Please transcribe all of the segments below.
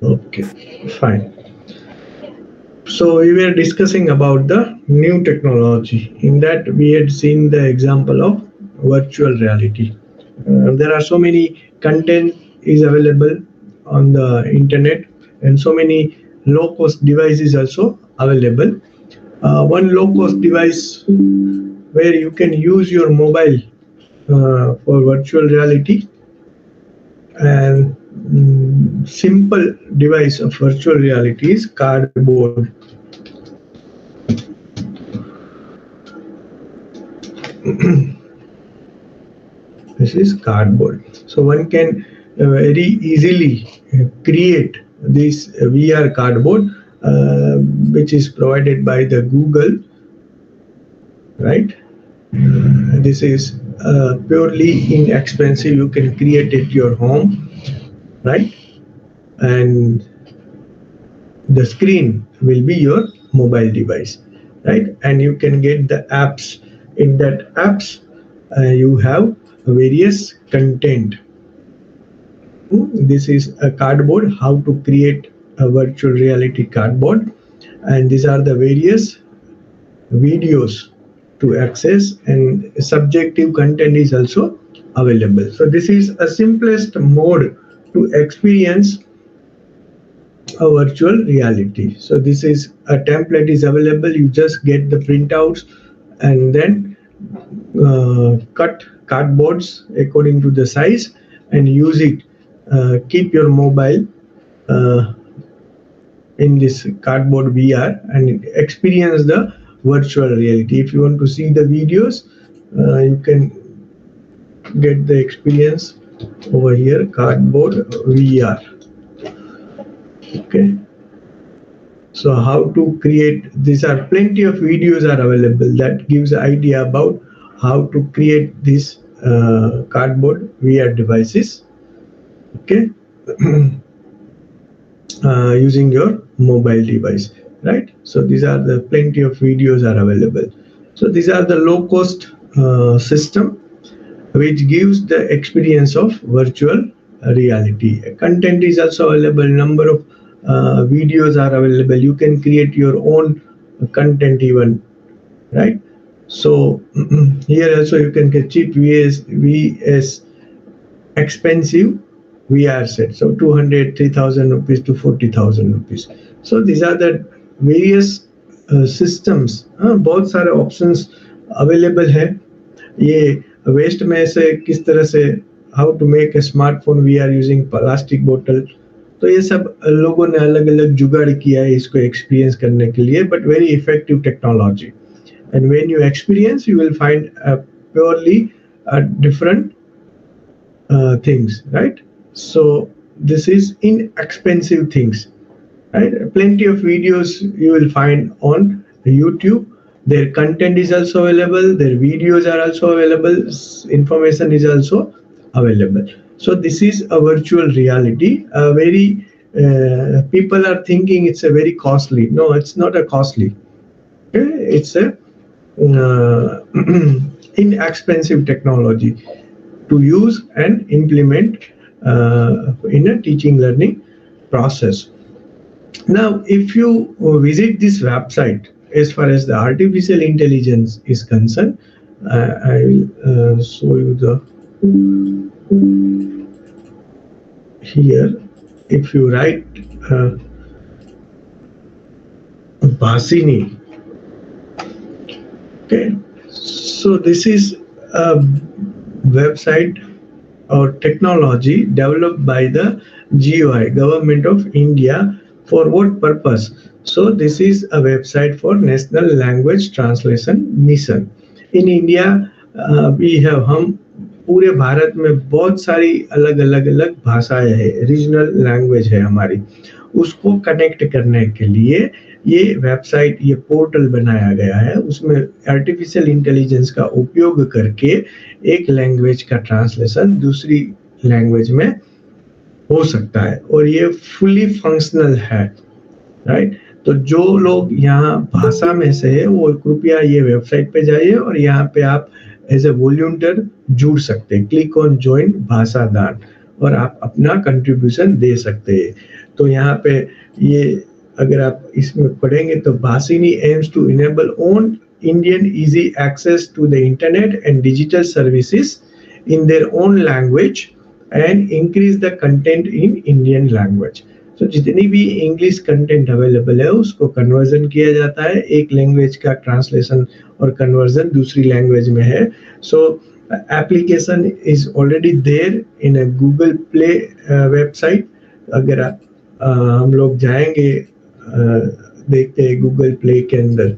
Okay, fine. So we were discussing about the new technology. In that, we had seen the example of virtual reality. There are so many content is available on the internet, and so many low cost devices also available. One low cost device where you can use your mobile for virtual reality, and simple device of virtual reality is cardboard. This is cardboard. So one can very easily create this VR cardboard, which is provided by the Google, right? This is purely inexpensive. You can create it your home, right? And the screen will be your mobile device, right? And you can get the apps. In that apps, you have various content. This is a cardboard, how to create a virtual reality cardboard, and these are the various videos to access, and subjective content is also available. So this is a simplest mode to experience a virtual reality. So this is a template is available. You just get the printouts and then cut cardboards according to the size and use it. Keep your mobile uh, in this cardboard VR and experience the virtual reality. If you want to see the videos, you can get the experience over here, cardboard VR. Okay. So how to create, these are plenty of videos are available that gives idea about how to create these cardboard VR devices. Okay. Using your mobile device, right? So these are the plenty of videos are available. So these are the low cost system which gives the experience of virtual reality. Content is also available. Number of videos are available. You can create your own content even, right? So here also you can get cheap VS expensive VR set. So 200, 3,000 rupees to 40,000 rupees. So these are the various systems. बहुत सारे options available है. ये waste में से किस तरह से how to make a smartphone we are using plastic बोतल, तो ये सब लोगों ने अलग अलग जुगाड़ किया है इसको एक्सपीरियंस करने के लिए, but very effective technology. And when you experience you will find purely different things, right? So this is inexpensive things, right? Plenty of videos you will find on YouTube. Their content is also available. Their videos are also available. Information is also available. So this is a virtual reality. A very people are thinking it's a very costly. No, it's not a costly. Okay? It's a inexpensive technology to use and implement in a teaching learning process. Now, if you visit this website, as far as the artificial intelligence is concerned, I will show you the here. If you write Basini, okay, so this is a website or technology developed by the GOI, Government of India. For what purpose? So this is a website for National Language Translation Mission. In India, we have हम पूरे भारत में बहुत सारी अलग अलग अलग भाषाएं हैं, रीजनल लैंग्वेज है हमारी. उसको कनेक्ट करने के लिए ये वेबसाइट, ये पोर्टल बनाया गया है. उसमें आर्टिफिशियल इंटेलिजेंस का उपयोग करके एक लैंग्वेज का ट्रांसलेशन दूसरी लैंग्वेज में हो सकता है, और ये फुली फंक्शनल है, राइट? तो जो लोग यहाँ भाषा में से है वो कृपया ये वेबसाइट पे जाइए और यहाँ पे आप एज ए वॉलंटियर जुड़ सकते हैं. क्लिक ऑन ज्वाइन भाषा दान और आप अपना कंट्रीब्यूशन दे सकते हैं. तो यहाँ पे ये अगर आप इसमें पढ़ेंगे तो Bhashini aims to enable own Indian easy access to the internet and digital services in their own language and increase the content in Indian language. So जितनी भी इंग्लिश कंटेंट अवेलेबल है उसको कन्वर्जन किया जाता है, एक लैंग्वेज का ट्रांसलेशन और कन्वर्जन दूसरी लैंग्वेज में है. So application is already there in a Google play website. अगर आप हम लोग जाएंगे देखते हैं गूगल प्ले के अंदर,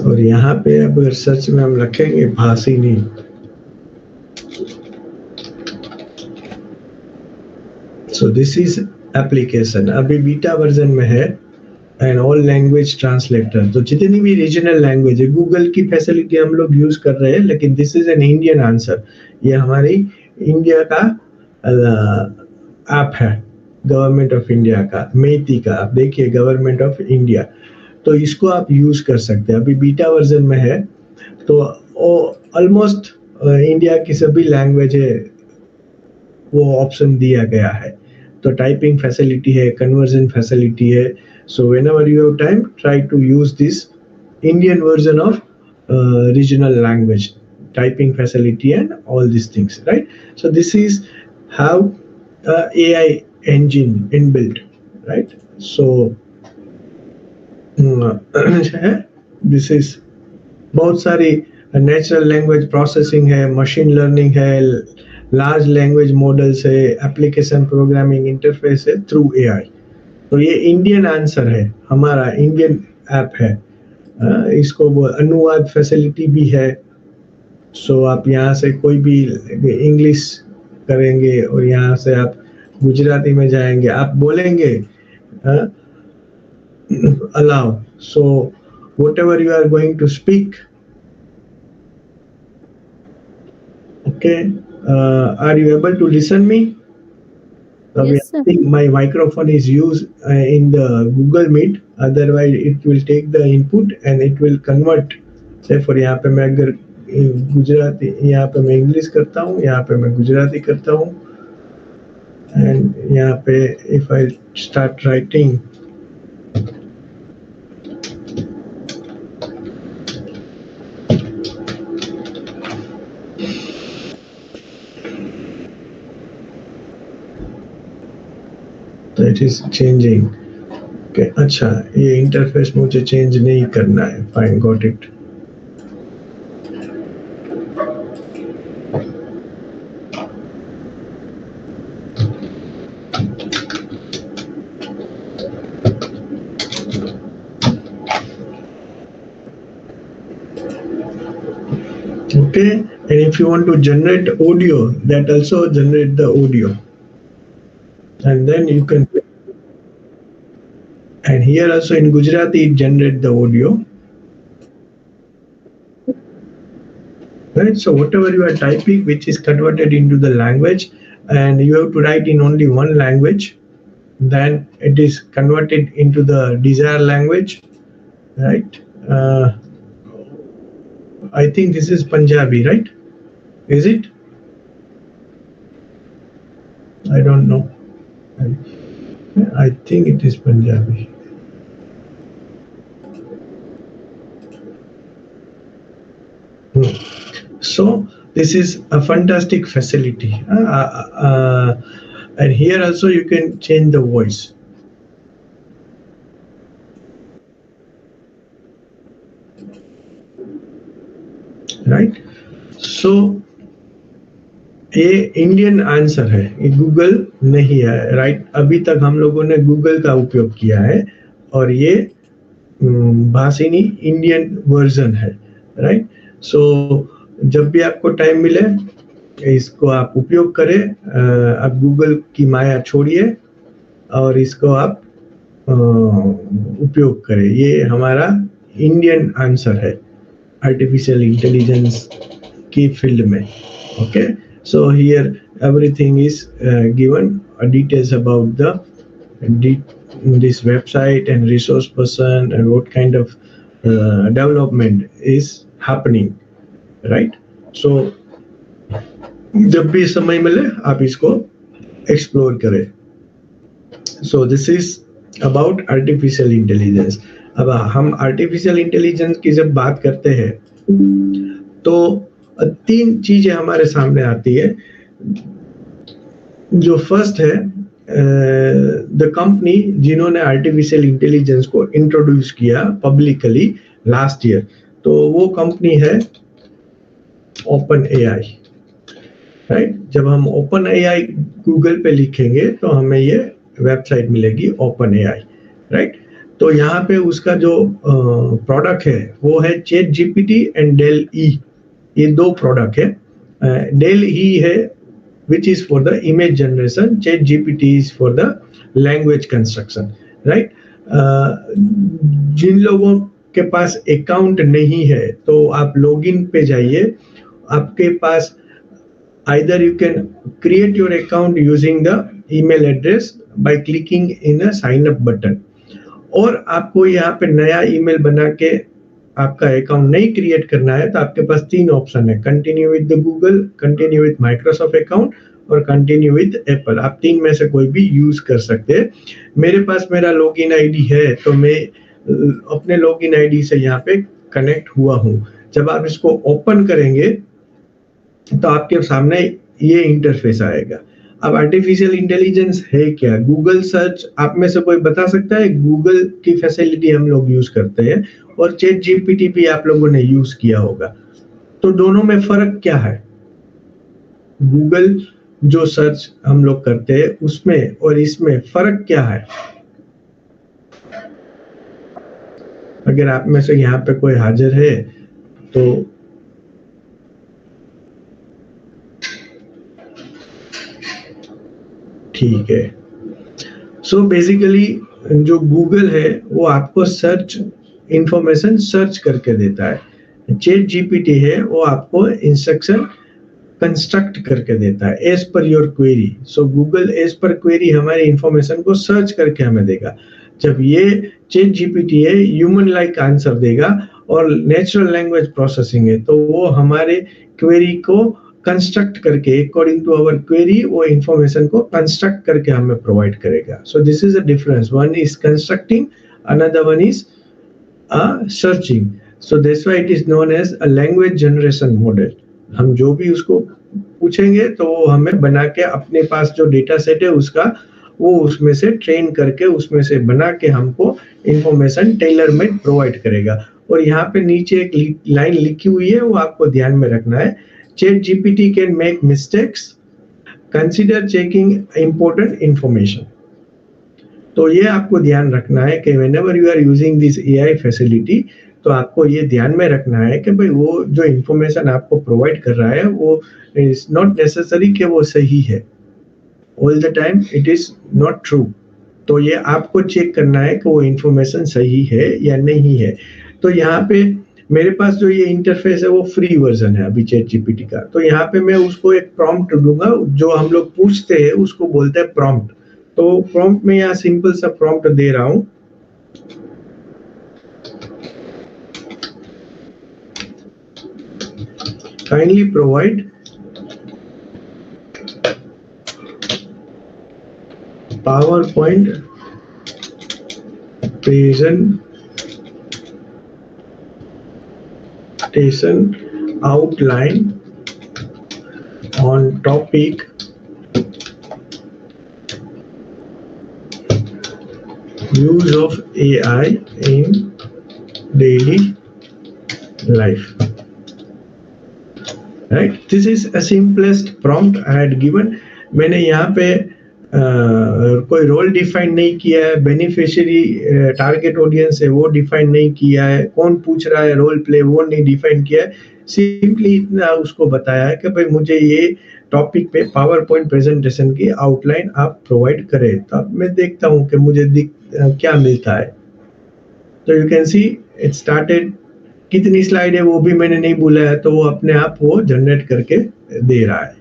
और यहाँ पे अब अगर सर्च में हम रखेंगे भाषिनी, सो दिस इज एप्लीकेशन, अभी बीटा वर्जन में है एंड ऑल लैंग्वेज ट्रांसलेटर. तो जितनी भी रीजनल लैंग्वेज है, गूगल की फैसिलिटी हम लोग यूज कर रहे हैं, लेकिन this is an Indian answer. ये हमारी इंडिया का ऐप है, गवर्नमेंट ऑफ इंडिया का, मेती का. आप देखिए गवर्नमेंट ऑफ इंडिया, तो इसको आप यूज कर सकते हैं. अभी बीटा वर्जन में है, तो ऑलमोस्ट इंडिया की सभी लैंग्वेज है वो ऑप्शन दिया गया है. तो टाइपिंग फैसिलिटी है, कन्वर्जन फैसिलिटी है. So whenever you have time, try to use this Indian version of regional language, typing facility and all these things, right? So this is how AI engine inbuilt, right? So this is बहुत सारी natural language processing है, machine learning है, large language models है, application programming interface है through AI. तो ये Indian answer है, हमारा इंडियन ऐप है. इसको अनुवाद फैसिलिटी भी है. सो आप यहाँ से कोई भी इंग्लिश करेंगे और यहाँ से आप गुजराती में जाएंगे, आप बोलेंगे allow, so whatever you are going to speak, okay, are you able to listen me? Yes, I think my microphone is used in the Google Meet, otherwise it will take the input and it will convert. Say for यहाँ पे मैं अगर गुजराती, यहाँ पे मैं English करता हूँ, यहाँ पे मैं गुजराती करता हूँ, and यहाँ पे if I start writing, तो इट इज चेंजिंग. अच्छा, ये इंटरफेस मुझे चेंज नहीं करना है. Fine, got it. Okay, and if you want to generate audio, that also generate the audio, and then you can, and here also in Gujarati it generate the audio, right? So whatever you are typing which is converted into the language, and you have to write in only one language, then it is converted into the desired language, right? I think this is Punjabi, right? Is it? I don't know. I think it is Punjabi. So this is a fantastic facility, and here also you can change the voice. Right? So ये Indian answer है, ये Google नहीं है. Right? अभी तक हम लोगों ने गूगल का उपयोग किया है और ये भाषिनी इंडियन वर्जन है. राइट? सो जब भी आपको टाइम मिले इसको आप उपयोग करें. आप गूगल की माया छोड़िए और इसको आप उपयोग करें. ये हमारा इंडियन आंसर है आर्टिफिशियल इंटेलिजेंस की फील्ड में. Okay, so here everything is given details about the this website and resource person and what kind of development is happening, right? So जब भी समय मिले आप इसको एक्सप्लोर करें. So this is about artificial intelligence. अब हम artificial intelligence की जब बात करते हैं तो 3 चीजें हमारे सामने आती है. जो फर्स्ट है द कंपनी जिन्होंने आर्टिफिशियल इंटेलिजेंस को इंट्रोड्यूस किया पब्लिकली लास्ट ईयर, तो वो कंपनी है ओपन एआई, राइट. जब हम ओपन एआई गूगल पे लिखेंगे तो हमें ये वेबसाइट मिलेगी ओपन एआई, राइट. तो यहाँ पे उसका जो प्रोडक्ट है वो है ChatGPT and DALL E. ये 2 प्रोडक्ट है. डेल ई है which is for the image generation, chat gpt is for the language construction, right. जिन लोगों के पास अकाउंट नहीं है तो आप लॉगिन पे जाइए. आपके पास either you can create your account using the email address by clicking in a sign up button, और आपको यहाँ पे नया ईमेल बना के आपका अकाउंट नहीं क्रिएट करना है तो आपके पास 3 ऑप्शन है: continue with the Google, continue with Microsoft account और कंटिन्यू विद एप्पल. आप 3 में से कोई भी यूज कर सकते हैं. मेरे पास मेरा लॉगिन आईडी है तो मैं अपने लॉगिन आईडी से यहाँ पे कनेक्ट हुआ हूँ. जब आप इसको ओपन करेंगे तो आपके सामने ये इंटरफेस आएगा. अब आर्टिफिशियल इंटेलिजेंस है क्या? गूगल सर्च आप में से कोई बता सकता है? गूगल की फैसिलिटी हम लोग यूज करते हैं और चैट जीपीटी भी आप लोगों ने यूज किया होगा. तो दोनों में फर्क क्या है? गूगल जो सर्च हम लोग करते हैं उसमें और इसमें फर्क क्या है? अगर आप में से यहाँ पे कोई हाजिर है तो ठीक है. सो बेसिकली जो गूगल है वो आपको सर्च इंफॉर्मेशन सर्च करके देता है. चैट जीपीटी है वो आपको इंस्ट्रक्शन कंस्ट्रक्ट करके देता है as per your query. So Google as per query हमारी इंफॉर्मेशन को सर्च करके हमें देगा. जब ये चैट जीपीटी है ह्यूमन लाइक आंसर देगा और नेचुरल लैंग्वेज प्रोसेसिंग है तो वो हमारे क्वेरी को कंस्ट्रक्ट करके अकॉर्डिंग टू आवर क्वेरी वो इंफॉर्मेशन को कंस्ट्रक्ट करके हमें प्रोवाइड करेगा. So this is a difference. One is constructing, another one is searching. So that's why it is known as a language generation model. हम जो भी उसको पूछेंगे तो वो हमें बना के अपने पास जो डेटा सेट है उसका वो उसमें से ट्रेन करके उसमें से बना के हमको इंफॉर्मेशन टेलर मेड प्रोवाइड करेगा. और यहाँ पे नीचे एक लाइन लिखी हुई है वो आपको ध्यान में रखना है. Chat GPT can make mistakes. Consider checking important information. तो ये आपको ध्यान रखना है कि whenever you are using this AI facility, तो आपको ये ध्यान में रखना है कि भाई वो जो इंफॉर्मेशन आपको प्रोवाइड कर रहा है वो इज नॉट नेसेसरी कि वो सही है. All the time it is not true. तो ये आपको चेक करना है कि वो इंफॉर्मेशन सही है या नहीं है. तो यहाँ पे मेरे पास जो ये इंटरफेस है वो फ्री वर्जन है अभी चैट जीपीटी का. तो यहाँ पे मैं उसको एक प्रॉम्प्ट दूंगा. जो हम लोग पूछते हैं उसको बोलते हैं प्रॉम्प्ट. तो प्रॉम्प्ट में यहाँ सिंपल सा प्रॉम्प्ट दे रहा हूँ. Kindly provide PowerPoint presentation outline on topic use of AI in daily life. Right? This is a simplest prompt I had given. मैंने यहाँ पे कोई रोल डिफाइन नहीं किया है. बेनिफिशियरी टारगेट ऑडियंस है वो डिफाइन नहीं किया है. कौन पूछ रहा है रोल प्ले वो नहीं डिफाइन किया है. सिंपली इतना उसको बताया है कि भाई मुझे ये टॉपिक पे पावर पॉइंट प्रेजेंटेशन की आउटलाइन आप प्रोवाइड करें. तो अब मैं देखता हूँ कि मुझे क्या मिलता है. तो you can see it started. कितनी स्लाइड है वो भी मैंने नहीं बोला है तो वो अपने आप वो जनरेट करके दे रहा है.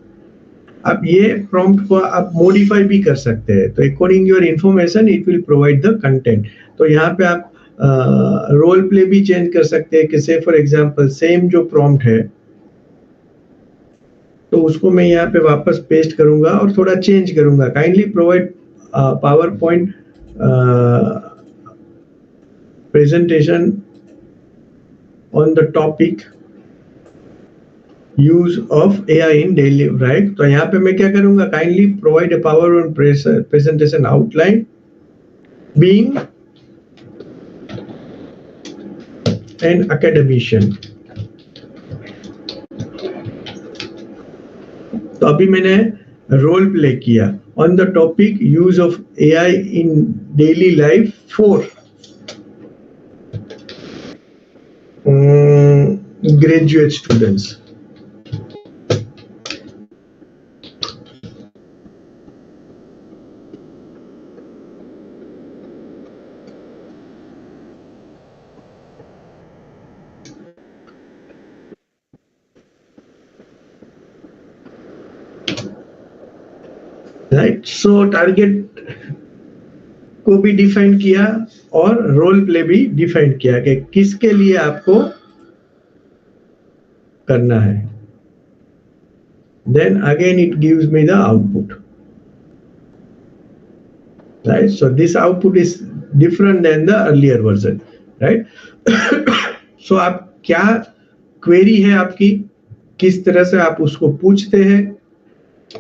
अब ये प्रॉम्प्ट को आप मॉडिफाई भी कर सकते हैं. तो according your information it will provide the content. तो यहाँ पे आप रोल प्ले भी चेंज कर सकते हैं कि से फॉर एग्जांपल सेम जो प्रॉम्प्ट है तो उसको मैं यहाँ पे वापस पेस्ट करूंगा और थोड़ा चेंज करूंगा. Kindly provide power point presentation on the topic use of AI in daily, right. तो यहाँ पे मैं क्या करूंगा, kindly provide a power on presentation outline being an academician. तो अभी मैंने रोल प्ले किया on the topic use of AI in daily life for graduate students. Right. So target को भी डिफाइन किया और रोल प्ले भी डिफाइन किया कि किसके लिए आपको करना है. Then again it gives me the output, right. So this output is different than the earlier version, right. So आप क्या क्वेरी है आपकी, किस तरह से आप उसको पूछते हैं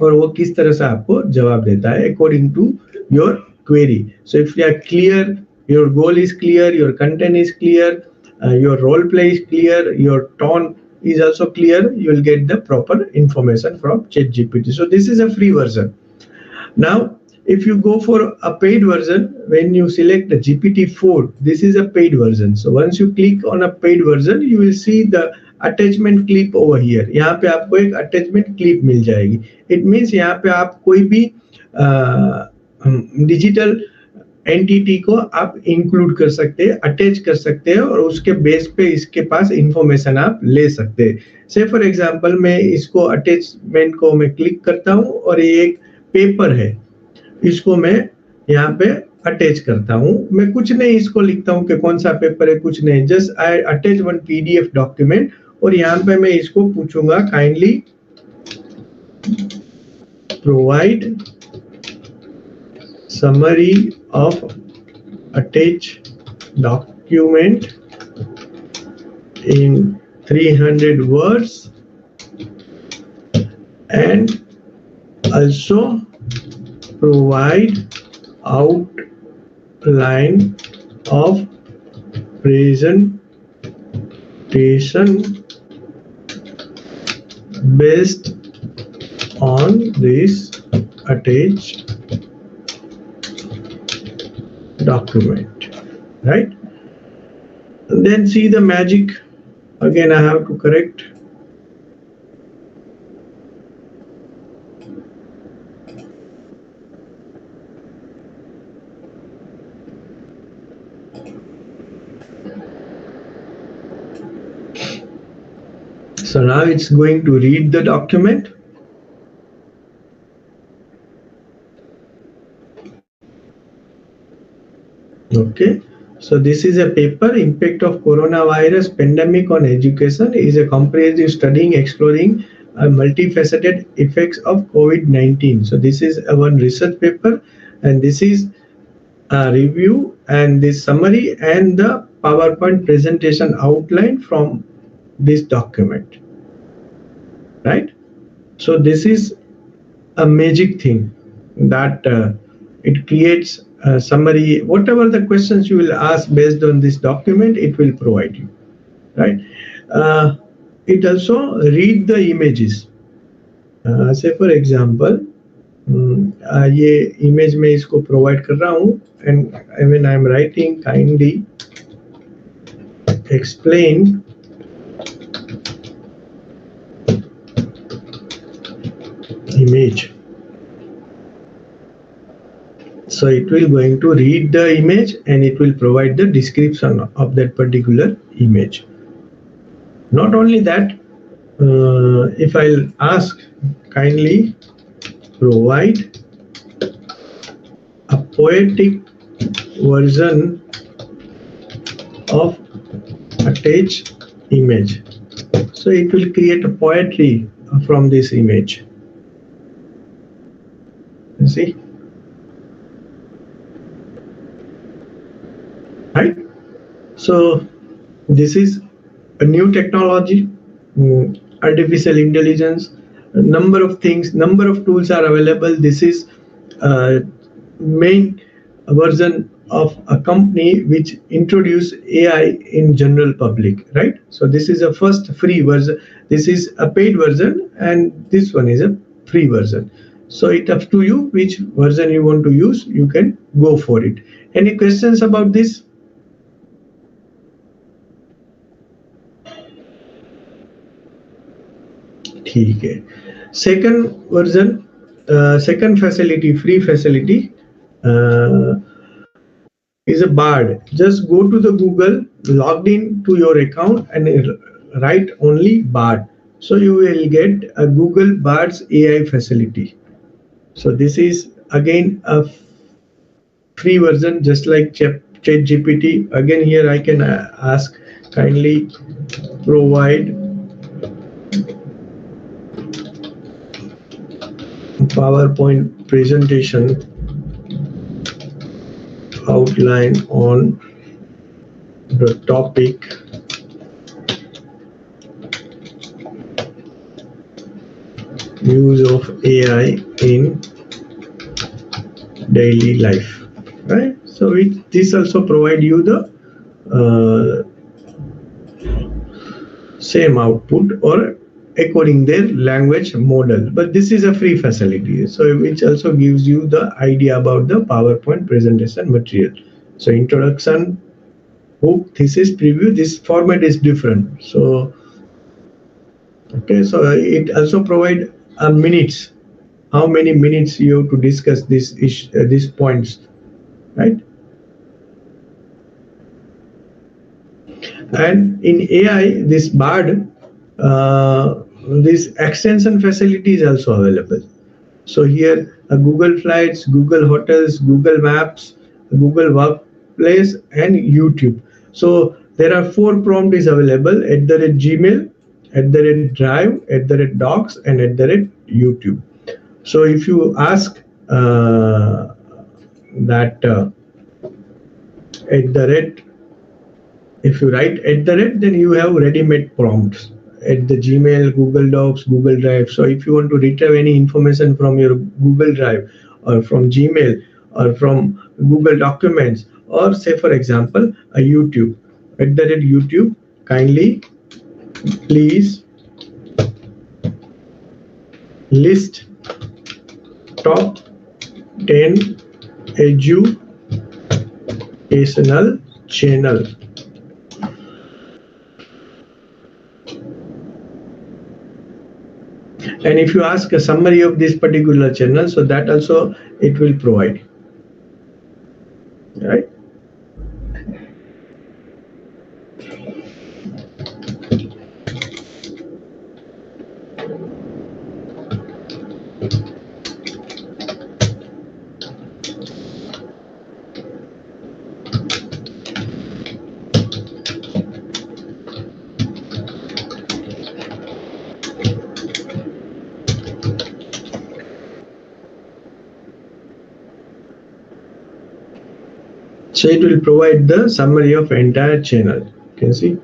और वो किस तरह से आपको जवाब देता है according to your query. So if you are clear, your goal is clear, your content is clear, your role play is clear, your tone is also clear, you will get the proper information from ChatGPT. So this is a free version. Now if you go for a paid version, when you select the GPT-4, this is a paid version. So once you click on a paid version, you will see the attachment clip over here. यहाँ पे आपको एक attachment clip मिल जाएगी. It means यहाँ पे आप कोई भी डिजिटल एंटिटी को आप इंक्लूड कर सकते हैं, अटैच कर सकते हैं और उसके बेस पे इसके पास इंफॉर्मेशन आप ले सकते हैं. से फॉर एग्जांपल मैं इसको अटैचमेंट को मैं क्लिक करता हूं और ये एक पेपर है, इसको मैं यहाँ पे अटैच करता हूं. मैं कुछ नहीं इसको लिखता हूं कि कौन सा पेपर है, कुछ नहीं, just I attach one PDF document और यहाँ पे मैं इसको पूछूंगा kindly provide summary of attached document in 300 words and also provide outline of presentation based on this attached document, right. And then see the magic. Again I have to correct. So now it's going to read the document. Okay, so this is a paper, Impact of Coronavirus Pandemic on Education is a comprehensive study exploring multifaceted effects of COVID-19. So this is one research paper and this is a review and this summary and the PowerPoint presentation outline from this document, right. So this is a magic thing that it creates a summary. Whatever the questions you will ask based on this document, it will provide you, right. It also read the images. Say for example, ये image में इसको provide कर रहा हूँ and when I am writing kindly explain image. So it will going to read the image and it will provide the description of that particular image. Not only that, if I'll ask kindly provide a poetic version of attach image. So it will create a poetry from this image. You see, right? So this is a new technology, artificial intelligence. A number of things, number of tools are available. This is main version of a company which introduced AI in general public, right? So this is a first free version. This is a paid version, and this one is a free version. So it's up to you which version you want to use. You can go for it. Any questions about this? ठीक है. Second version, second facility, free facility, uh, is a Bard. Just go to the Google, logged in to your account, and write only Bard. So you will get a Google Bard's AI facility. So this is again a free version, just like ChatGPT. Again, here I can ask kindly provide PowerPoint presentation outline on the topic use of AI in daily life, right? So this also provide you the same output or according their language model, but this is a free facility, so which also gives you the idea about the PowerPoint presentation material. So introduction, hook, thesis, preview, this format is different. So okay, so it also provide minutes, how many minutes you have to discuss these points, right? And in AI, this Bard, this extension facility is also available. So here, Google Flights, Google Hotels, Google Maps, Google Workplace, and YouTube. So there are 4 prompts is available: @Gmail, @Drive, @Docs, and @YouTube. So if you ask that at the rate, if you write then you have ready-made prompts at the Gmail, Google Docs, Google Drive. So if you want to retrieve any information from your Google Drive or from Gmail or from Google Documents, or say for example a YouTube, at the YouTube, kindly please list top 10 educational channel. And if you ask a summary of this particular channel, so that also it will provide, right? So it will provide the summary of entire channel. You can see.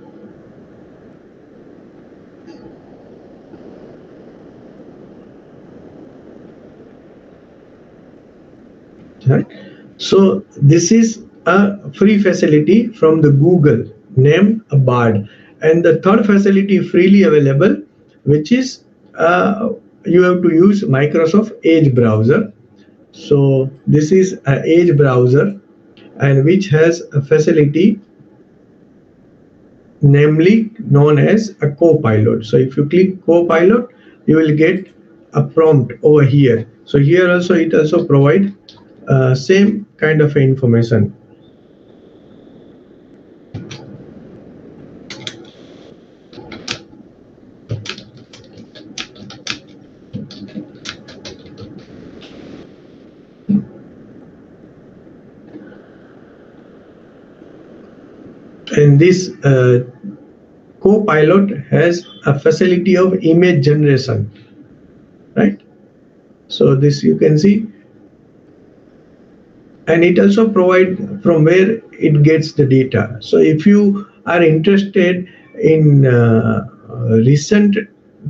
Right. So this is a free facility from the Google named Bard, and the third facility freely available, which is you have to use Microsoft Edge browser. So this is an Edge browser, and which has a facility namely known as a Copilot. So if you click Copilot, you will get a prompt over here. So here also it also provide same kind of information. And and this Copilot has a facility of image generation, right? So this you can see, and it also provide from where it gets the data. So if you are interested in recent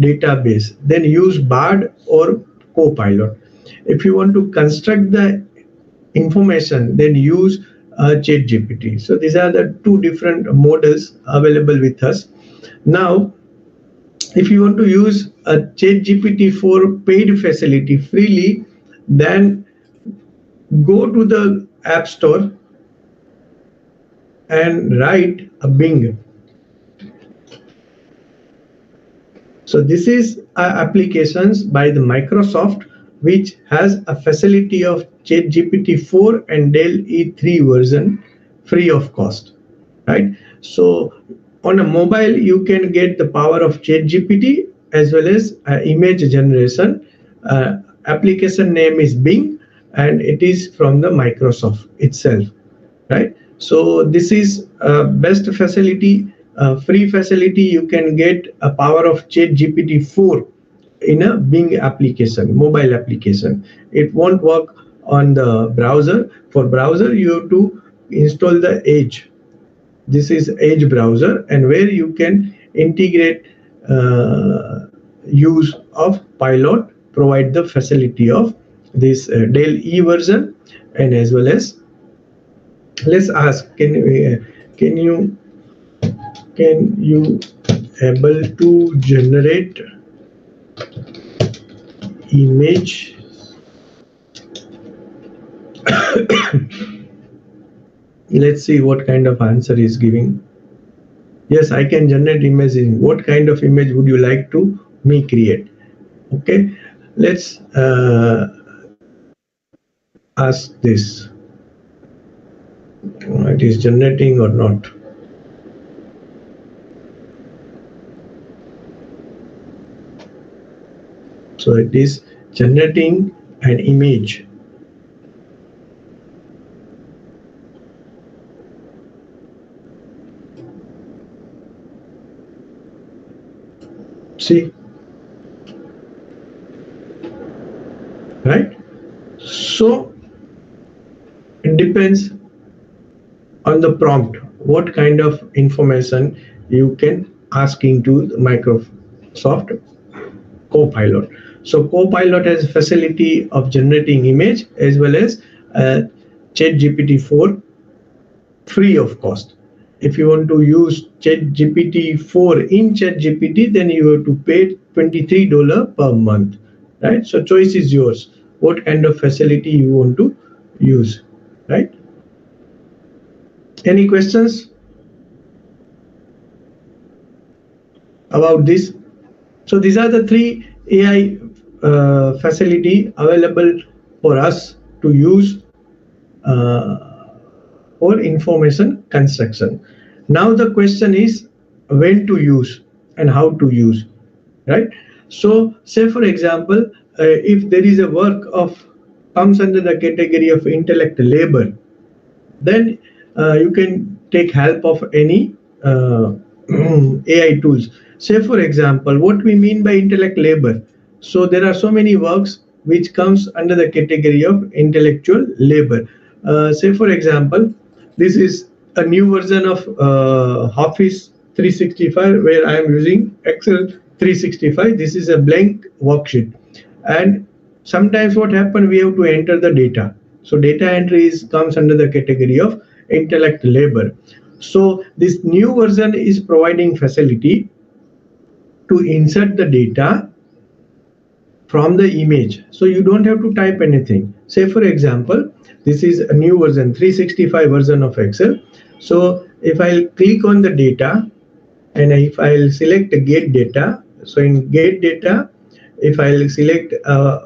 database, then use Bard or Copilot. If you want to construct the information, then use ChatGPT. So these are the two different models available with us. Now, if you want to use a ChatGPT for paid facility freely, then go to the App Store and write a Bing. So this is applications by the Microsoft which has a facility of ChatGPT 4 and Dell E3 version free of cost, right? So on a mobile, you can get the power of ChatGPT as well as image generation. Application name is Bing, and it is from the Microsoft itself, right? So this is best facility, free facility. You can get a power of ChatGPT 4 in a Bing application, mobile application. It won't work on the browser. For browser, you have to install the Edge. This is Edge browser, and where you can integrate use of Pilot, provide the facility of this Dell E version, and as well as, let's ask, can you able to generate image let's see what kind of answer is giving. Yes, I can generate image. What kind of image would you like to me create? Okay, let's ask this. It is generating or not? So it is generating an image. See, right? So it depends on the prompt, what kind of information you can ask into the Microsoft Copilot. So Copilot has facility of generating image as well as ChatGPT 4 free of cost. If you want to use ChatGPT 4 in ChatGPT, then you have to pay $23 per month, right? So choice is yours. What kind of facility you want to use, right? Any questions about this? So these are the three AI facility available for us to use for information construction. Now the question is when to use and how to use, right? So say for example, if there is a work of comes under the category of intellect labor, then you can take help of any AI tools. Say for example, what we mean by intellect labor. So there are so many works which comes under the category of intellectual labor. Say for example, this is a new version of Office 365 where I am using Excel 365. This is a blank worksheet, and sometimes what happens, we have to enter the data. So data entry comes under the category of intellect labor. So this new version is providing facility to insert the data from the image. So you don't have to type anything. Say for example, this is a new version, 365 version of Excel. So if I'll click on the data and if I'll select get data, so in get data, if I'll select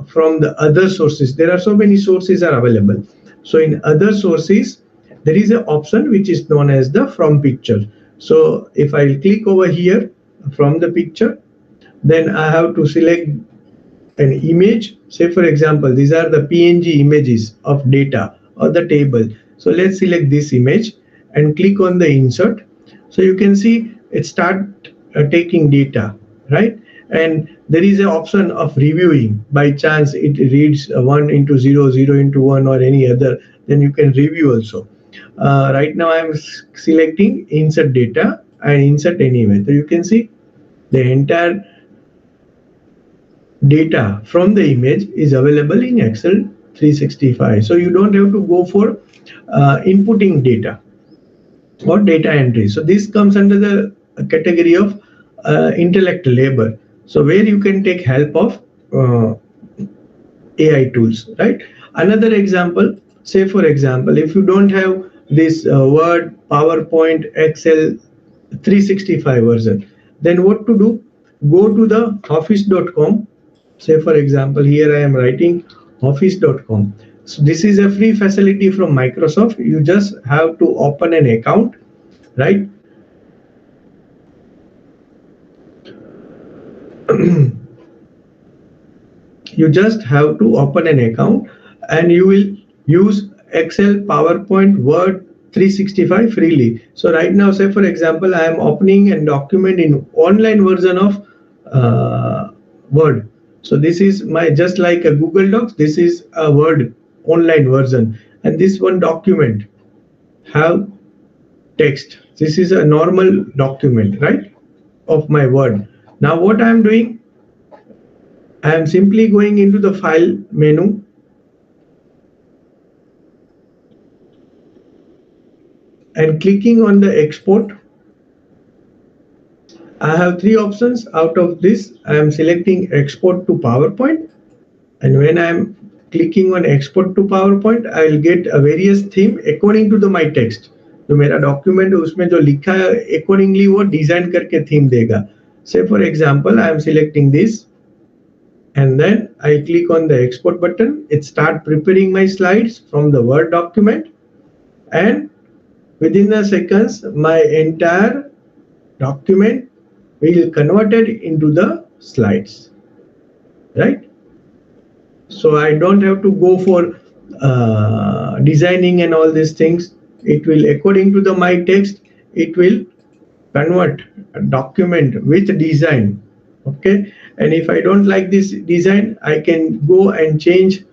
from the other sources, there are so many sources are available. So in other sources, there is an option which is known as the from picture. So if I click over here from the picture, then I have to select an image. Say for example, these are the PNG images of data or the table. So let's select this image and click on the insert. So you can see it start taking data, right? And there is an option of reviewing. By chance it reads 1 into 0, 0 into 1 or any other, then you can review also. Right now I am selecting insert data and insert anyway. So you can see the entire data from the image is available in Excel 365. So you don't have to go for inputting data or data entry. So this comes under the category of intellect labor. So where you can take help of AI tools, right? Another example, say for example, if you don't have this Word, PowerPoint, Excel 365 version, then what to do? Go to the office.com. Say for example, here I am writing office.com. So this is a free facility from Microsoft. You just have to open an account, right? You just have to open an account and you will use Excel, PowerPoint, Word 365 freely. So right now, say for example, I am opening a document in online version of Word. So this is my, just like a Google Docs, this is a Word online version, and this one document have text. This is a normal document, right, of my Word. Now what I am doing, I am simply going into the file menu and clicking on the export. I have three options. Out of this, I am selecting export to PowerPoint, and when I am clicking on export to PowerPoint, I will get a various theme according to the my text. तो मेरा document उसमें जो लिखा है accordingly वो design करके theme देगा. Say for example, I am selecting this, and then I click on the export button. It start preparing my slides from the Word document, and within the seconds my entire document will converted into the slides, right? So I don't have to go for designing and all these things. It will, according to the my text, it will convert a document with design. Okay, and if I don't like this design, I can go and change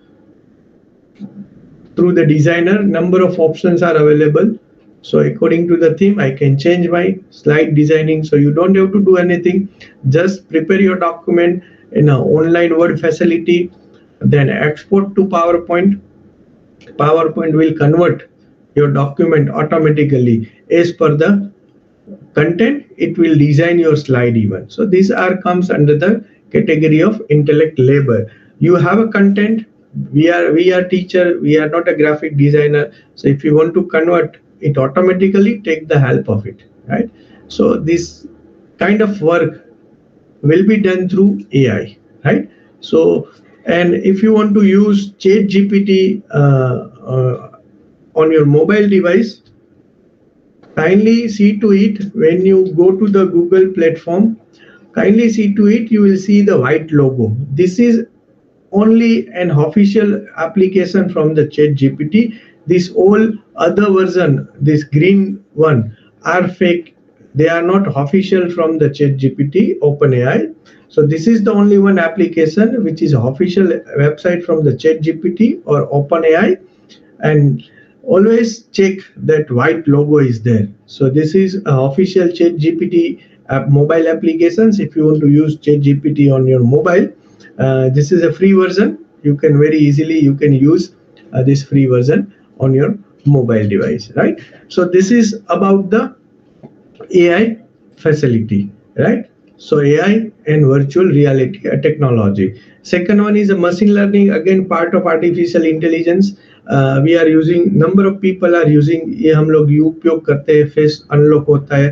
through the designer. Number of options are available. So according to the theme, I can change my slide designing. So you don't have to do anything. Just prepare your document in an online Word facility, then export to PowerPoint. PowerPoint will convert your document automatically as per the content. It will design your slide even. So these are comes under the category of intellect labor. You have a content. We are teacher. We are not a graphic designer. So if you want to convert it automatically, take the help of it, right? So this kind of work will be done through AI, right? So, and if you want to use ChatGPT on your mobile device, kindly see to it when you go to the Google platform, kindly see to it, you will see the white logo. This is only an official application from the ChatGPT. This all other version, this green one, are fake. They are not official from the ChatGPT, OpenAI. So this is the only one application which is official website from the ChatGPT or OpenAI, and always check that white logo is there. So this is official ChatGPT mobile applications. If you want to use ChatGPT on your mobile, this is a free version. You can very easily use this free version on your mobile device, right? So this is about the AI facility, right? So AI and virtual reality technology. Second one is a machine learning, again part of artificial intelligence. We are using, number of people are using, ये हम लोग उपयोग करते हैं, face unlock होता है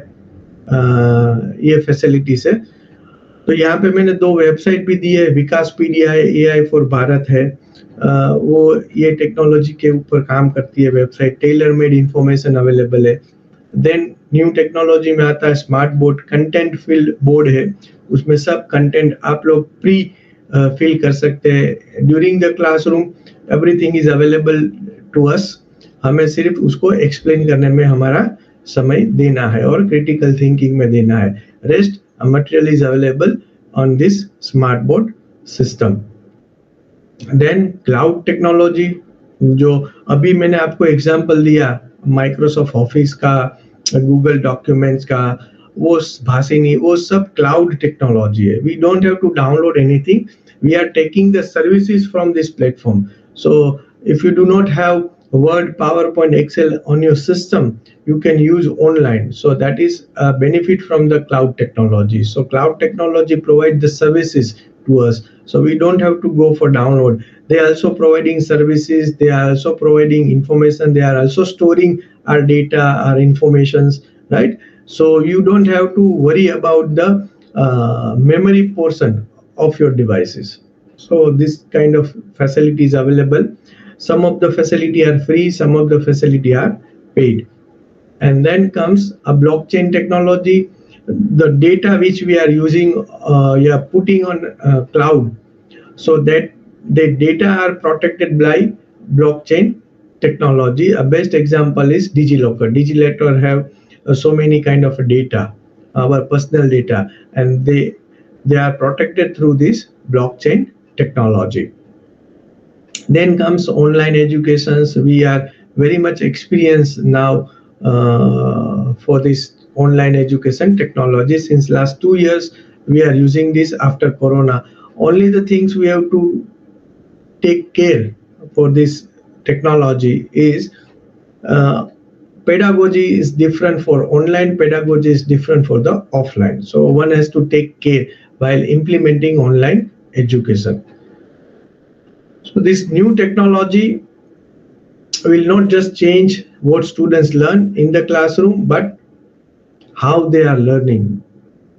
ये facility से. तो यहाँ पे मैंने दो वेबसाइट भी दी है, विकासपीडिया है, AI फॉर भारत है, वो ये टेक्नोलॉजी के ऊपर काम करती है website. Tailor made information available है. देन न्यू टेक्नोलॉजी में आता है smart board, content fill board है, उसमें सब कंटेंट आप लोग प्री फिल कर सकते हैं. During the classroom everything is available to us. हमें सिर्फ उसको एक्सप्लेन करने में हमारा समय देना है और क्रिटिकल थिंकिंग में देना है. Rest material is available on this smart board system. Then cloud technology, जो अभी मैंने आपको एग्जांपल दिया माइक्रोसॉफ्ट ऑफिस का, गूगल डॉक्यूमेंट्स का, वो भाषिनी, वो सब क्लाउड टेक्नोलॉजी है. We don't have to download anything, we are taking the services from this platform. So if you do not have Word, PowerPoint, Excel on your system, you can use online. So that is a benefit from the cloud technology. So cloud technology provides the services to us. So we don't have to go for download. They are also providing services. They are also providing information. They are also storing our data, our informations, right? So you don't have to worry about the memory portion of your devices. So this kind of facility is available. Some of the facility are free, some of the facility are paid. And then comes a blockchain technology. The data which we are using, putting on cloud, so that the data are protected by blockchain technology. A best example is DigiLocker. DigiLocker have so many kind of data, our personal data, and they are protected through this blockchain technology. Then comes online educations. We are very much experienced now for this online education technology. Since last 2 years, we are using this after Corona. Only the things we have to take care for this technology is pedagogy is different for online, pedagogy is different for the offline. So one has to take care while implementing online education. So this new technology will not just change what students learn in the classroom, but how they are learning.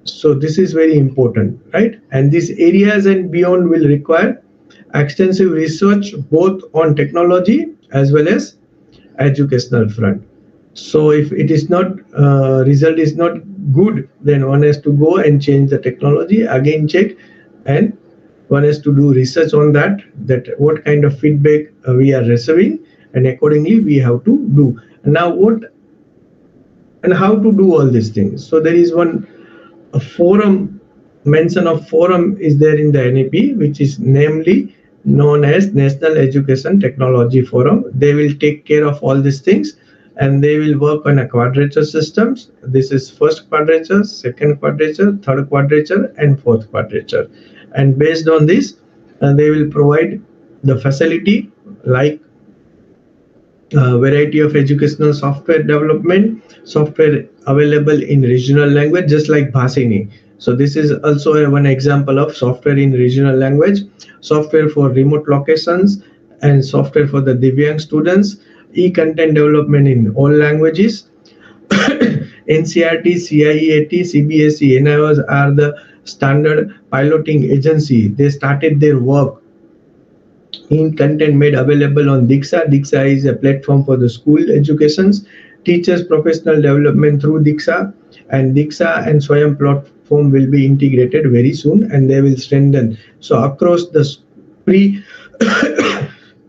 So this is very important, right? And these areas and beyond will require extensive research both on technology as well as educational front. So if it is not result is not good, then one has to go and change the technology, again check, and one has to do research on that what kind of feedback we are receiving, and accordingly we have to do. And now what and how to do all these things. So there is one a forum, mention of forum is there in the NEP, which is namely known as National Education Technology Forum. They will take care of all these things, and they will work on a quadrature systems. This is first quadrature, second quadrature, third quadrature, and fourth quadrature. And based on this, they will provide the facility like variety of educational software development, software available in regional language, just like Bhasini. So this is also one example of software in regional language, software for remote locations, and software for the Divyang students, e-content development in all languages. NCRT, CIET, CBSE, NIOS are the standard piloting agency. They started their work in content made available on Diksha. Diksha is a platform for the school educations, teachers professional development through Diksha, and Diksha and Swayam platform will be integrated very soon, and they will strengthen. So across the pre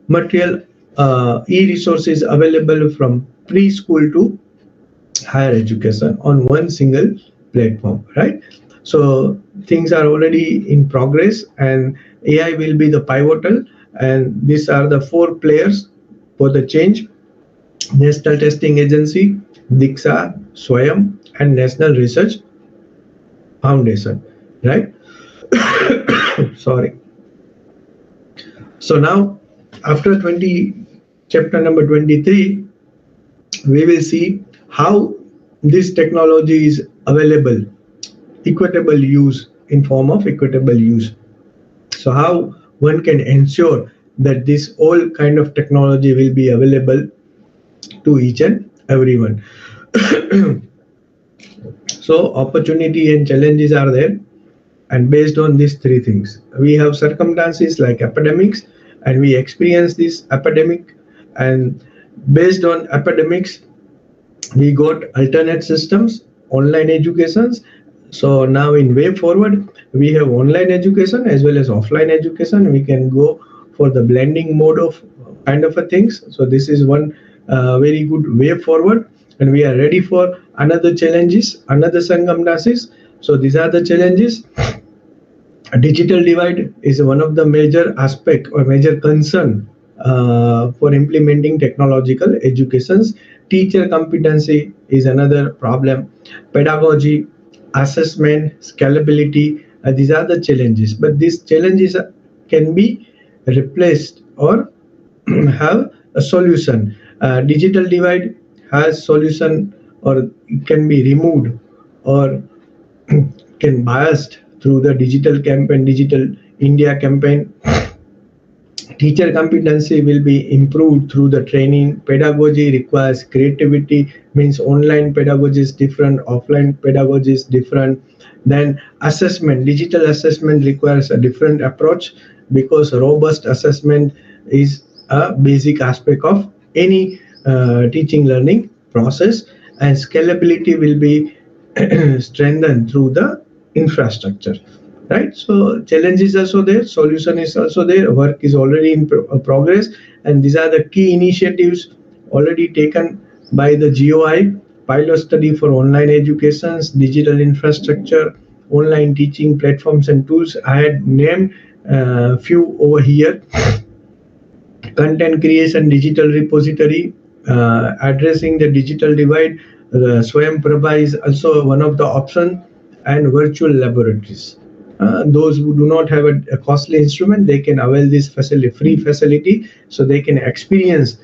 material e-resources available from preschool to higher education on one single platform, right? So things are already in progress, and AI will be the pivotal, and these are the four players for the change: National Testing Agency, Diksha, Swayam, and National Research Foundation, right? Sorry. So now after chapter number 23, we will see how this technology is available, equitable use, in form of equitable use. So how one can ensure that this all kind of technology will be available to each and everyone. So opportunity and challenges are there, and based on these three things, we have circumstances like epidemics, and we experience this epidemic, and based on epidemics we got alternate systems, online educations. So now in way forward, we have online education as well as offline education. We can go for the blending mode of kind of a things. So this is one very good way forward. and we are ready for another challenges, another Sangam classes. So these are the challenges. A digital divide is one of the major aspect or major concern for implementing technological educations. Teacher competency is another problem. Pedagogy, assessment, scalability, these are the challenges. But these challenges can be replaced or have a solution. Digital divide has solution, or it can be removed, or can biased through the digital campaign, digital India campaign. Teacher competency will be improved through the training. Pedagogy requires creativity, means online pedagogy is different, offline pedagogy is different. Then assessment, digital assessment requires a different approach, because robust assessment is a basic aspect of any teaching learning process, and scalability will be strengthened through the infrastructure, right? So challenge is also there, solution is also there, work is already in progress, and these are the key initiatives already taken by the GOI: pilot study for online educations, digital infrastructure, online teaching platforms and tools. I had named few over here: content creation, digital repository, addressing the digital divide. Swayam Prabha is also one of the options, and virtual laboratories. Those who do not have a costly instrument, they can avail this facility, free facility, so they can experiment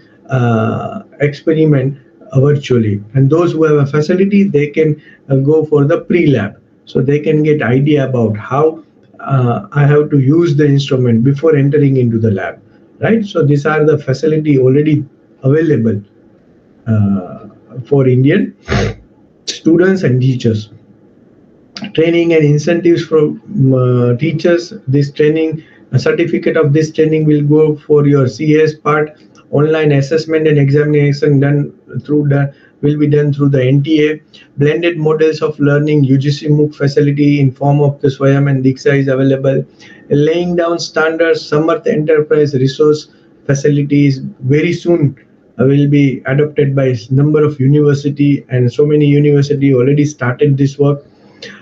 virtually. And those who have a facility, they can go for the pre-lab, so they can get idea about how I have to use the instrument before entering into the lab, right? So these are the facility already available for Indian students and teachers. Training and incentives for teachers. This training, a certificate of this training will go for your CS part. Online assessment and examination done through the will be done through the NTA. Blended models of learning, UGC MOOC facility in form of the Swayam and Diksha is available. Laying down standards, Samarth Enterprise Resource facilities very soon will be adopted by number of university, and so many university already started this work.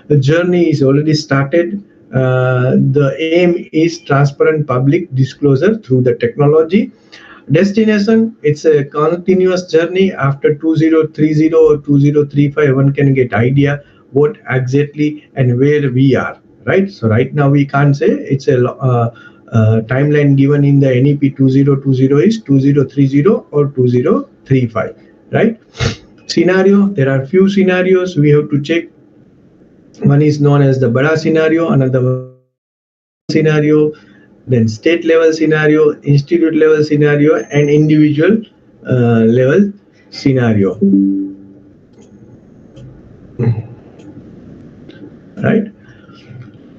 The journey is already started. The aim is transparent public disclosure through the technology. Destination, it's a continuous journey. After 2030 or 2035, one can get idea what exactly and where we are, right? So right now we can't say. It's a timeline given in the NEP 2020 is 2030 or 2035, right? Scenario, there are few scenarios we have to check. One is known as the Bada scenario, another one is scenario, then state level scenario, institute level scenario, and individual level scenario. Right?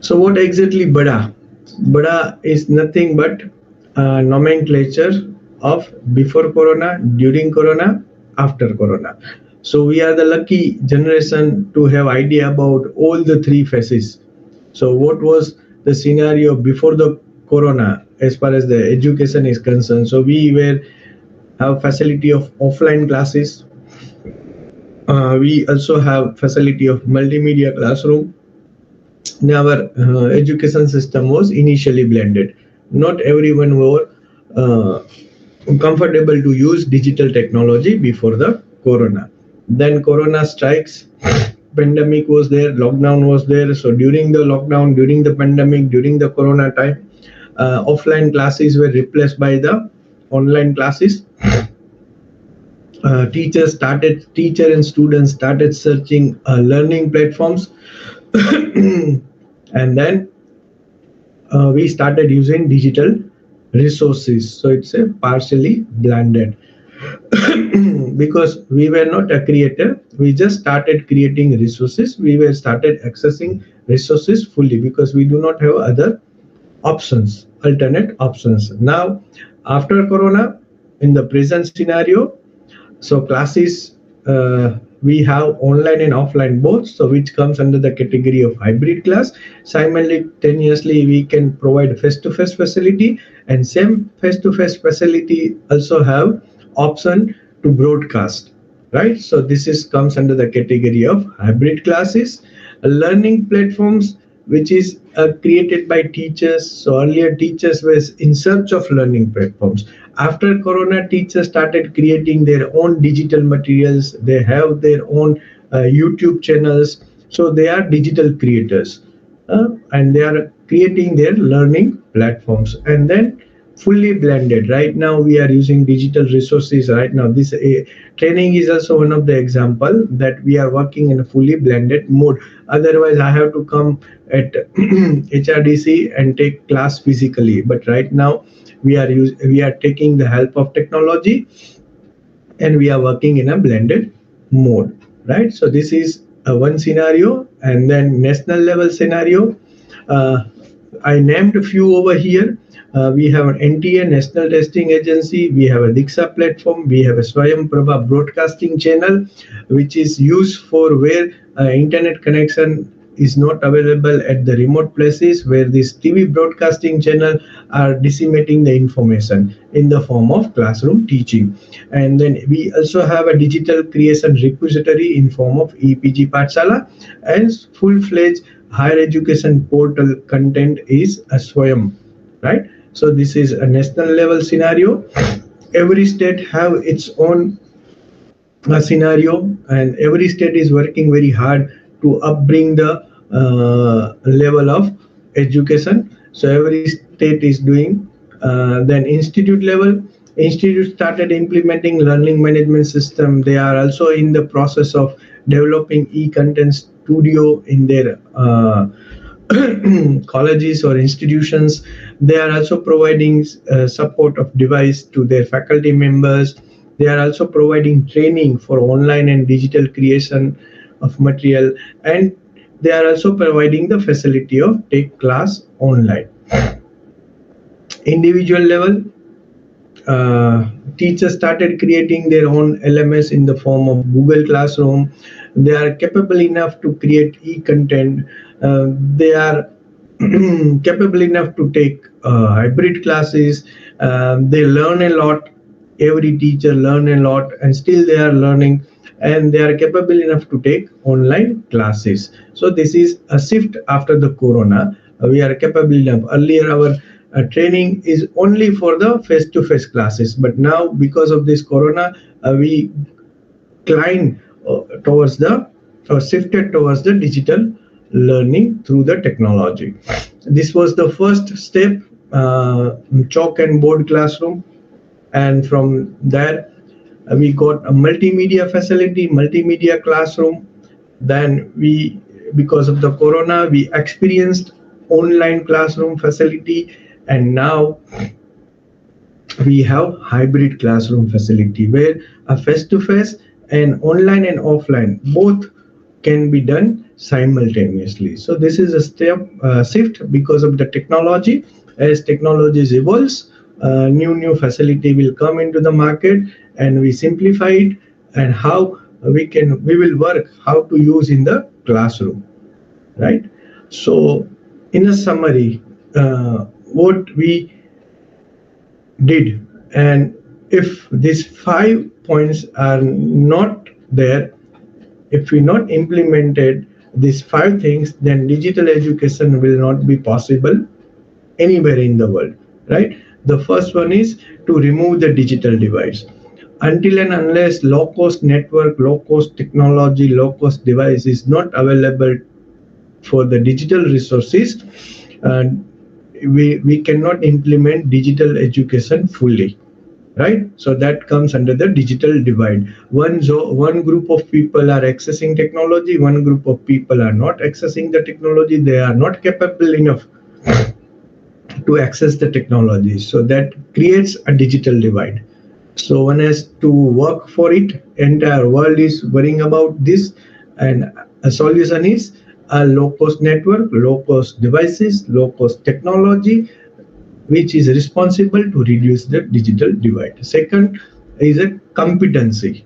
So what exactly Bada? Bada is nothing but nomenclature of before Corona, during Corona, after Corona. So we are the lucky generation to have idea about all the three phases. So what was the scenario before the Corona as far as the education is concerned? So we were have facility of offline classes. We also have facility of multimedia classroom. Our education system was initially blended. Not everyone were comfortable to use digital technology before the Corona. Then Corona strikes, pandemic was there, lockdown was there. So during the lockdown, during the pandemic, during the Corona time, offline classes were replaced by the online classes. Teacher and students started searching learning platforms, and then we started using digital resources. So it's a partially blended. Because we were not a creator, we just started creating resources. We were started accessing resources fully because we do not have other options, alternate options. Now, after Corona, in the present scenario, so classes we have online and offline both, so which comes under the category of hybrid class. Simultaneously, we can provide face-to-face facility, and same face-to-face facility also have option to broadcast. right? So this is comes under the category of hybrid classes. Learning platforms, which is created by teachers. So earlier teachers were in search of learning platforms. After corona, teachers started creating their own digital materials. They have their own YouTube channels. So they are digital creators, and they are creating their learning platforms. And then fully blended, right now we are using digital resources. Right now this training is also one of the example that we are working in a fully blended mode. Otherwise I have to come at HRDC and take class physically, but right now we are taking the help of technology, and we are working in a blended mode, right? So this is one scenario. And then national level scenario, uh, I named a few over here. We have an NTA, National Testing Agency. We have a Diksha platform. We have a Swayam Prabha broadcasting channel, which is used for where internet connection is not available at the remote places, where this TV broadcasting channel are disseminating the information in the form of classroom teaching. And then we also have a digital creation repository in form of EPG Patsala, and full-fledged higher education portal content is a Swayam, right? So this is a national level scenario. Every state have its own scenario, and every state is working very hard to upbring the level of education. So every state is doing. Then institute level, institute started implementing learning management system. They are also in the process of developing e-content studio in their colleges or institutions. They are also providing support of device to their faculty members. They are also providing training for online and digital creation of material, and they are also providing the facility of take class online. Individual level, teachers started creating their own LMS in the form of Google Classroom. They are capable enough to create e-content. They are capable enough to take hybrid classes. They learn a lot. Every teacher learn a lot, and still they are learning, and they are capable enough to take online classes. So this is a shift after the corona. We are capable enough. Earlier our training is only for the face-to-face classes, but now because of this corona, we climb towards the or shifted towards the digital learning through the technology. This was the first step, chalk and board classroom, and from there we got a multimedia facility, multimedia classroom. Then we, because of the corona, we experienced online classroom facility, and now we have hybrid classroom facility where a face-to-face and online and offline both can be done simultaneously. So this is a step shift because of the technology. As technologies evolves, new facility will come into the market, and we simplify it, and how we will work how to use in the classroom, right? So in a summary, what we did, and if these 5 points are not there, if we not implemented these 5 things, then digital education will not be possible anywhere in the world, right? The first one is to remove the digital divides. Until and unless low cost network, low cost technology, low cost device is not available for the digital resources, uh, we cannot implement digital education fully, right? So that comes under the digital divide. One group of people are accessing technology, one group of people are not accessing the technology. They are not capable enough to access the technology, so that creates a digital divide. So one has to work for it. Entire world is worrying about this, and a solution is a low cost network, low cost devices, low cost technology, which is responsible to reduce the digital divide. Second is a competency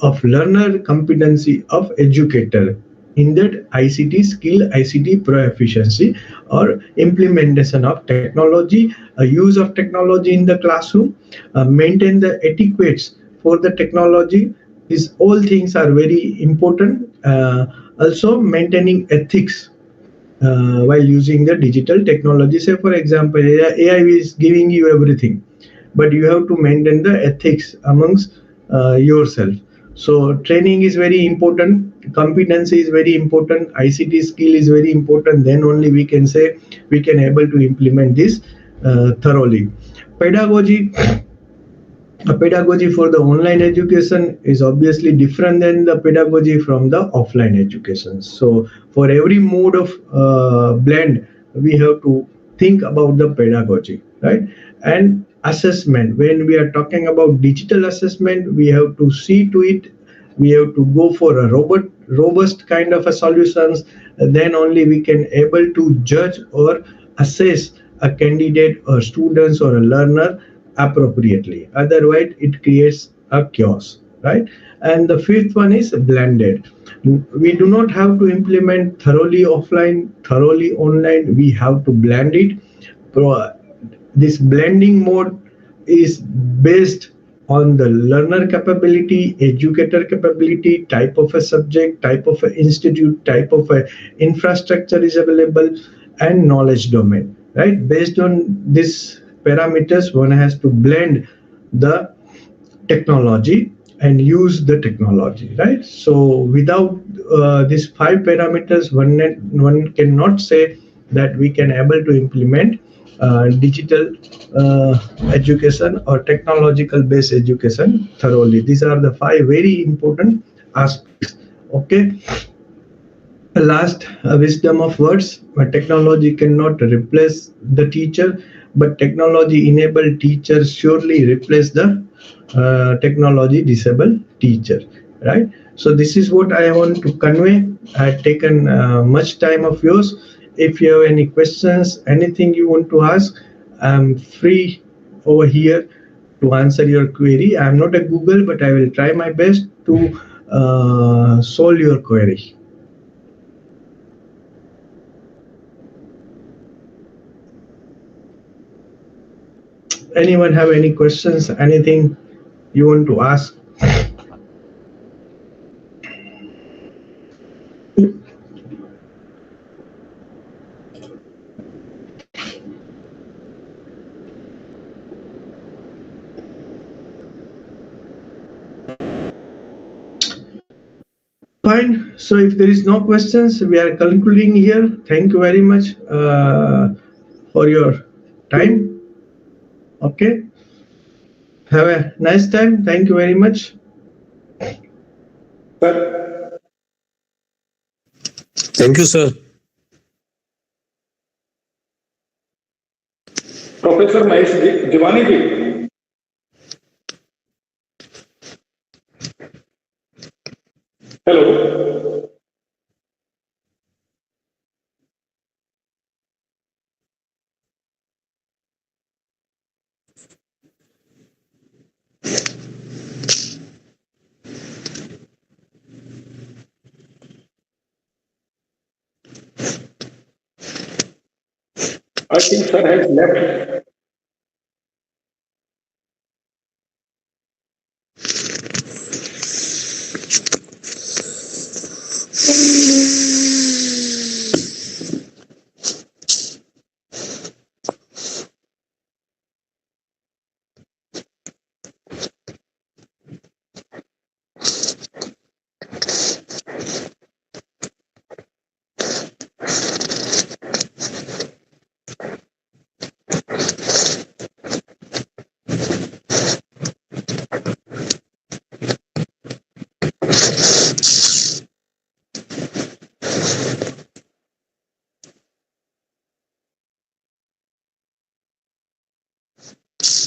of learner, competency of educator, in that ICT skill, ICT proficiency, or implementation of technology, use of technology in the classroom, maintain the etiquettes for the technology. These all things are very important. Also, maintaining ethics while using the digital technology. Say, for example, AI is giving you everything, but you have to maintain the ethics amongst yourself. So training is very important, competency is very important, ICT skill is very important. Then only we can say we can able to implement this thoroughly. Pedagogy, a pedagogy for the online education is obviously different than the pedagogy from the offline education. So for every mode of blend, we have to think about the pedagogy, right? And assessment, when we are talking about digital assessment, we have to see to it, we have to go for a robust kind of a solutions. Then only we can able to judge or assess a candidate or students or a learner appropriately. Otherwise it creates a chaos, right? And the fifth one is blended. We do not have to implement thoroughly offline, thoroughly online. We have to blend it. This blending mode is based on the learner capability, educator capability, type of a subject, type of an institute, type of a infrastructure is available, and knowledge domain, right? Based on these parameters, one has to blend the technology and use the technology, right? So without these five parameters, one cannot say that we can able to implement digital education or technological based education thoroughly. These are the five very important aspects. Okay. Last, wisdom of words. Technology cannot replace the teacher, but technology enabled teachers surely replace the technology disabled teacher, right? So this is what I want to convey. I have taken much time of yours. If you have any questions, anything you want to ask, I'm free over here to answer your query. I'm not a Google, but I will try my best to solve your query. Anyone have any questions, anything you want to ask? Fine. So if there is no questions, we are concluding here. Thank you very much for your time. Okay. Have a nice time. Thank you very much. Sir. Thank you, sir. Professor Mahesh Jivani ji. Hello. I think sir has left.